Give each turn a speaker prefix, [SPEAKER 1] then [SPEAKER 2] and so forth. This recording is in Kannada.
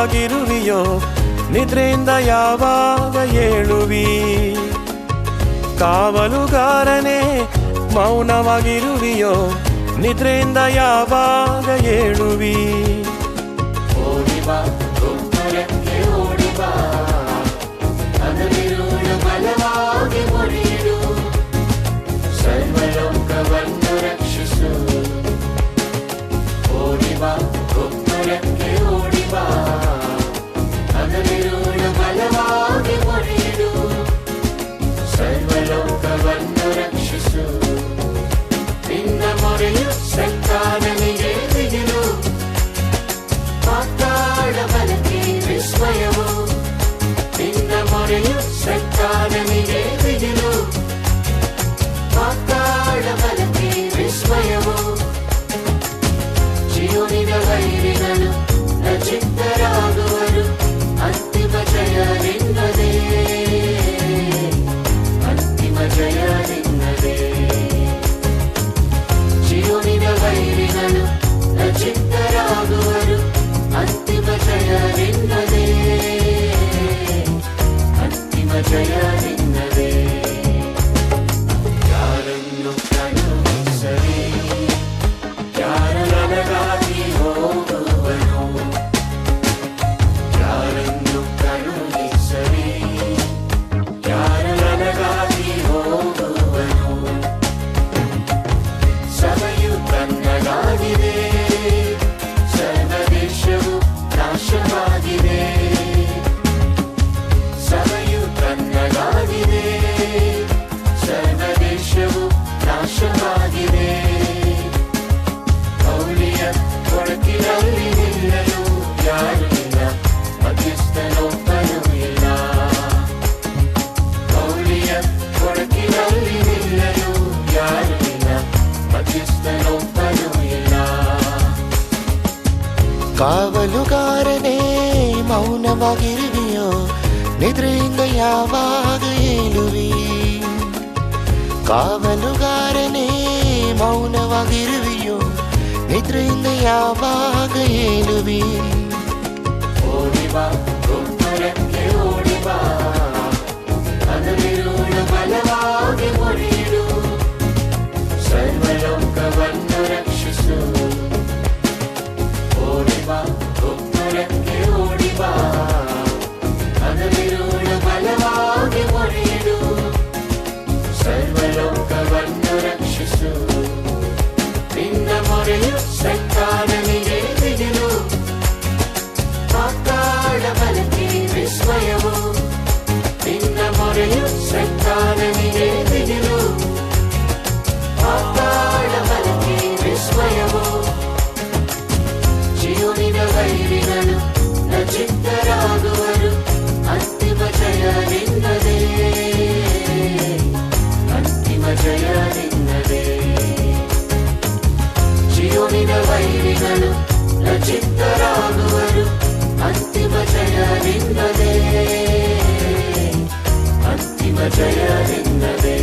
[SPEAKER 1] ಮೌನವಾಗಿರುವಿಯೋ ನಿದ್ರೆಯಿಂದ ಯಾವಾಗ ಏಳುವಿ ಕಾವಲುಗಾರನೇ ಮೌನವಾಗಿರುವಿಯೋ ನಿದ್ರೆಯಿಂದ ಯಾವಾಗ ಏಳುವಿ
[SPEAKER 2] ಓಡಿಬಾ ಗೊಬ್ಬರಕ್ಕೆ ಓಡಿಬಾ ಅದರಿರುಳ ಬಲವಾಗಿ ಮುರಿಯಿಡು ಸರ್ವಲೋಕವನ್ನು ರಕ್ಷಿಸು ಓಡಿಬಾ ಗೊಬ್ಬರಕ್ಕೆ ಓಡಿಬಾ ಅದರಿರುಳ ಬಲವಾಗಿ ಮುರಿಯಿಡು ಸರ್ವಲೋಕವನ್ನು ರಕ್ಷಿಸು ನಿನ್ನ ಮೊರೆಯು ಸೈತಾನನಿಗೆ ಬಿಗಿಲು ಪಾತಾಳ ಬಲಕ್ಕೆ ವಿಸ್ಮಯವು ನಿನ್ನ ಮೊರೆಯು ಸೈತಾನನಿಗೆ ಬಿಗಿಲು ಪಾತಾಳ ಬಲಕ್ಕೆ ವಿಸ್ಮಯವು ಜೀವನಿನ ವೈರಿಗಳು ಲಜ್ಜಿತರಾಗುವರು ಅಂತಿಮ ಜಯ ನಿನ್ನದೇ ಅಂತಿಮ ಜಯ ನಿನ್ನದೇ ಜೀವನಿನ ವೈರಿಗಳು ಲಜ್ಜಿತರಾಗುವರು ಅಂತಿಮ ಜಯ ನಿನ್ನದೇ ಅಂತಿಮ ಜಯ ನಿನ್ನದೇ ಯಾರನ್ನು ಕಳುಹಿಸಲಿ ಯಾರು ನನಗಾಗಿ ಹೋಗುವನು ಯಾರನ್ನು ಕಳುಹಿಸಲಿ ಯಾರು ನನಗಾಗಿ ಹೋಗುವನು ಸಭೆಯು ತನ್ನಗಾಗಿದೆ ಸರ್ವದೇಶವು ನಾಶವಾಗಿದೆ ಸಭೆಯು ತನ್ನಗಾಗಿದೆ ಸರ್ವದೇಶವು ನಾಶವಾಗಿದೆ ಮೌಲ್ಯ ಕೊಳಕಿನಲ್ಲಿ ನಿಲ್ಲಲು ಯಾರು ಇಲ್ಲ ಮಧ್ಯಸ್ಥನೊಬ್ಬನೂ ಇಲ್ಲ ಮೌಲ್ಯ ಕೊಳಕಿನಲ್ಲಿ ನಿಲ್ಲಲು ಯಾರು ಇಲ್ಲ ಮಧ್ಯಸ್ಥನೊಬ್ಬನೂ ಇಲ್ಲ
[SPEAKER 3] ಕಾವಲುಗಾರನೇ ಮೌನವಾಗಿರುವಿಯೋ ನಿದ್ರೆಯಿಂದ ಯಾವಾಗ ಏಳುವಿ ಕಾವಲುಗಾರನೇ ಮೌನವಾಗಿರುವಿಯೋ ನಿದ್ರೆಯಿಂದ ಯಾವಾಗ ಏಳುವಿ
[SPEAKER 2] ಓಡಿಬಾ ಗೊಬ್ಬರಕ್ಕೆ ಓಡಿಬಾ ಅದರಿರುಳ ಬಲವಾಗಿ ಮುರಿಯಿಡು ಸರ್ವಲೋಕವನ್ನು ರಕ್ಷಿಸು ಓಡಿಬಾ ಗೊಬ್ಬರಕ್ಕೆ ಓಡಿಬಾ ಅದರಿರುಳ ಬಲವಾಗಿ ಮುರಿಯಿಡು ಸರ್ವಲೋಕವನ್ನು ರಕ್ಷಿಸು ನಿನ್ನ ಮೊರೆಯು ಸೈತಾನನಿಗೆ ಬಿಗಿಲು ಪಾತಾಳ ಬಲಕ್ಕೆ ವಿಸ್ಮಯವು ನಿನ್ನ ಮೊರೆಯು ಸೈತಾನನಿಗೆ ಬಿಗಿಲು ಪಾತಾಳ ಬಲಕ್ಕೆ ವಿಸ್ಮಯವು ಜೀವನಿನ ವೈರಿಗಳು ಲಜ್ಜಿತರಾಗುವರು ಅಂತಿಮ ಜಯ ನಿನ್ನದೇ ಅಂತಿಮ ಜಯ ನಿನ್ನದೇ ಜೀವನಿನ ವೈರಿಗಳು ಲಜ್ಜಿತರಾಗುವರು ಅಂತಿಮ ಜಯ ನಿನ್ನದೇ ಅಂತಿಮ ಜಯ ನಿನ್ನದೇ